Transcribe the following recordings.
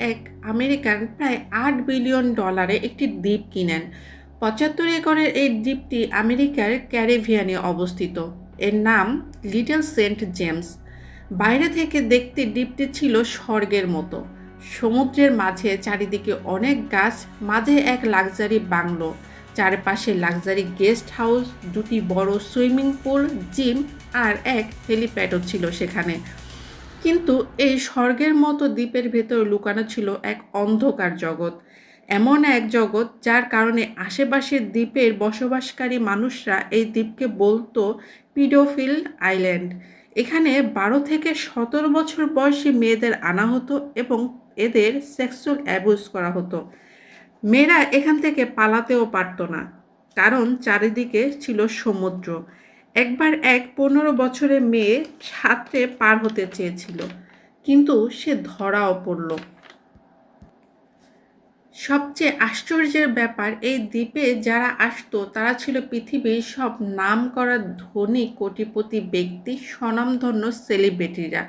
এক আমেরিকান প্রায় $8 বিলিয়ন একটি দ্বীপ কিনেন। 75 একরের এই দ্বীপটি আমেরিকার ক্যারিবিয়ানে অবস্থিত। এর নাম লিটল সেন্ট জেমস। বাইরে থেকে দেখতে দ্বীপটি ছিল স্বর্গের মতো। সমুদ্রের মাঝে চারিদিকে অনেক গাছ, মাঝে এক লাক্সারি বাংলো, চারপাশে লাক্সারি গেস্ট হাউস, দুটি বড় সুইমিং পুল, জিম আর এক হেলিপ্যাডও ছিল সেখানে। কিন্তু এই স্বর্গের মতো দ্বীপের ভেতর লুকানো ছিল এক অন্ধকার জগৎ। এমন এক জগৎ যার কারণে আশেপাশের দ্বীপের বসবাসকারী মানুষরা এই দ্বীপকে বলতো পিডোফিল আইল্যান্ড। এখানে 12 থেকে 17 বছর বয়সী মেয়েদের আনা হতো এবং এদের সেক্সুয়াল অ্যাবিউজ করা হতো। মেয়েরা এখান থেকে পালাতেও পারত না, কারণ চারিদিকে ছিল সমুদ্র। একবার এক 15 বছরের মেয়ে সাঁতরে পার হতে চেয়েছিল, কিন্তু সে ধরাও পড়ল। সবচেয়ে আশ্চর্যের ব্যাপার, এই দ্বীপে যারা আসতো তারা ছিল পৃথিবীর সব নামকরা ধনী কোটিপতি ব্যক্তি, স্বনামধন্য সেলিব্রিটিরা।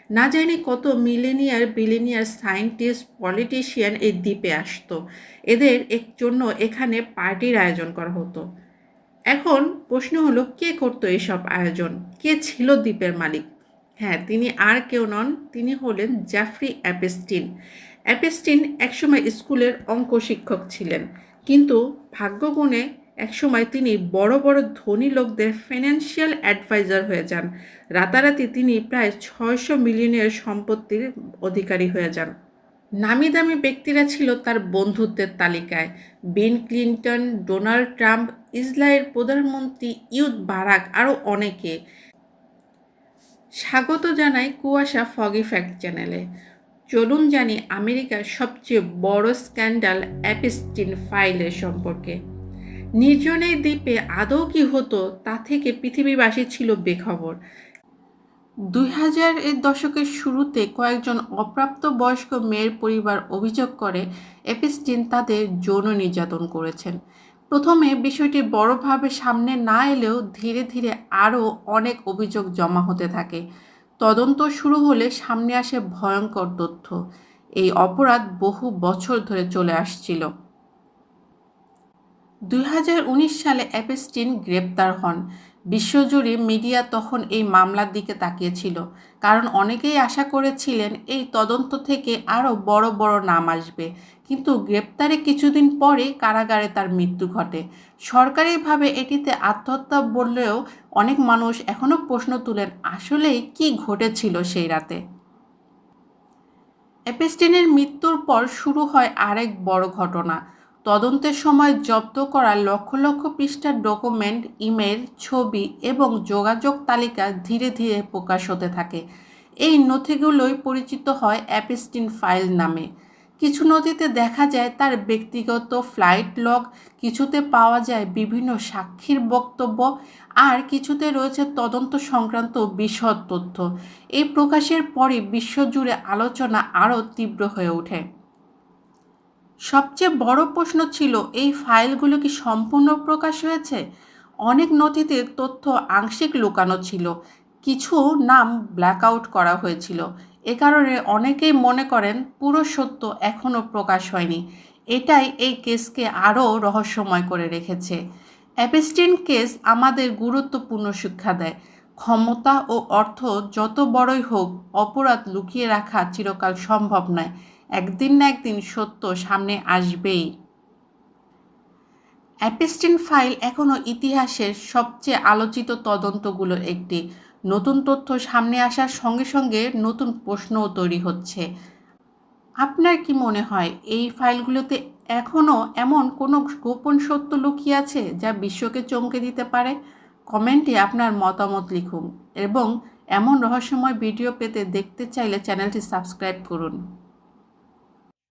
না জানি কত মিলেনিয়ার বিলিনিয়ার সায়েন্টিস্ট পলিটিশিয়ান এই দ্বীপে আসতো। এদের জন্য এখানে পার্টির আয়োজন করা হতো। এখন প্রশ্ন হলো, কে করতো এসব আয়োজন? কে ছিল দ্বীপের মালিক? হ্যাঁ, তিনি আর কেউ নন, তিনি হলেন জেফ্রি অ্যাপস্টিন। অ্যাপস্টিন একসময় স্কুলের অঙ্ক শিক্ষক ছিলেন, কিন্তু ভাগ্যগুণে একসময় তিনি বড় বড় ধনী লোকদের ফিনান্সিয়াল অ্যাডভাইজার হয়ে যান। রাতারাতি তিনি প্রায় 600 মিলিয়নের সম্পত্তির অধিকারী হয়ে যান। নামি দামি ব্যক্তিরা ছিল তার বন্ধুত্বের তালিকায়: বিল ক্লিন্টন, ডোনাল্ড ট্রাম্প, ইসরায়েলের প্রধানমন্ত্রী ইহুদ বারাক, আরও অনেকে। স্বাগত জানাই কুয়াশা ফগি ফ্যাক্ট চ্যানেলে। চলুন জানি আমেরিকার সবচেয়ে বড় স্ক্যান্ডাল অ্যাপস্টিন ফাইলের সম্পর্কে। নির্জন এই দ্বীপে আদৌ কি হতো তা থেকে পৃথিবীবাসী ছিল বেখবর। 2000-এর দশকের শুরুতে কয়েকজন অপ্রাপ্তবয়স্ক মেয়ের পরিবার অভিযোগ করে অ্যাপস্টিন তাদের যৌন নির্যাতন করেছেন। প্রথমে বিষয়টি বড়ভাবে সামনে না এলেও ধীরে ধীরে আরও অনেক অভিযোগ জমা হতে থাকে। তদন্ত শুরু হলে সামনে আসে ভয়ঙ্কর তথ্য: এই অপরাধ বহু বছর ধরে চলে আসছিল। 2019 সালে অ্যাপস্টিন গ্রেপ্তার হন। বিশ্বজুড়ে মিডিয়া তখন এই মামলার দিকে তাকিয়েছিল, কারণ অনেকেই আশা করেছিলেন এই তদন্ত থেকে আরও বড় বড় নাম আসবে। কিন্তু গ্রেপ্তারে কিছুদিন পরে কারাগারে তার মৃত্যু ঘটে। সরকারিভাবে এটিতে আত্মহত্যা বললেও অনেক মানুষ এখনও প্রশ্ন তুলেন, আসলেই কি ঘটেছিল সেই রাতে। অ্যাপস্টিনের মৃত্যুর পর শুরু হয় আরেক বড় ঘটনা। তদন্তের সময় জব্দ করা লক্ষ লক্ষ পৃষ্ঠার ডকুমেন্ট, ইমেল, ছবি এবং যোগাযোগ তালিকা ধীরে ধীরে প্রকাশ হতে থাকে। এই নথিগুলোই পরিচিত হয় অ্যাপস্টিন ফাইল নামে। কিছু নথিতে দেখা যায় তার ব্যক্তিগত ফ্লাইট লগ, কিছুতে পাওয়া যায় বিভিন্ন সাক্ষীর বক্তব্য, আর কিছুতে রয়েছে তদন্ত সংক্রান্ত বিশদ তথ্য। এই প্রকাশের পরে বিশ্বজুড়ে আলোচনা আরও তীব্র হয়ে ওঠে। সবচেয়ে বড় প্রশ্ন ছিল, এই ফাইলগুলো কি সম্পূর্ণ প্রকাশ হয়েছে? অনেক নথিতে তথ্য আংশিক লুকানো ছিল, কিছু নাম ব্ল্যাকআউট করা হয়েছিল। এ কারণে অনেকেই মনে করেন পুরো সত্য এখনও প্রকাশ হয়নি। এটাই এই কেসকে আরও রহস্যময় করে রেখেছে। অ্যাপস্টিন কেস আমাদের গুরুত্বপূর্ণ শিক্ষা দেয়: ক্ষমতা ও অর্থ যত বড়ই হোক, অপরাধ লুকিয়ে রাখা চিরকাল সম্ভব নয়। একদিন না একদিন সত্য সামনে আসবেই। অ্যাপস্টিন ফাইল এখনও ইতিহাসের সবচেয়ে আলোচিত তদন্তগুলোর একটি। নতুন তথ্য সামনে আসার সঙ্গে সঙ্গে নতুন প্রশ্নও তৈরি হচ্ছে। আপনার কি মনে হয়, এই ফাইলগুলোতে এখনও এমন কোনো গোপন সত্য লুকিয়ে আছে যা বিশ্বকে চমকে দিতে পারে? কমেন্টে আপনার মতামত লিখুন এবং এমন রহস্যময় ভিডিও পেতে দেখতে চাইলে চ্যানেলটি সাবস্ক্রাইব করুন।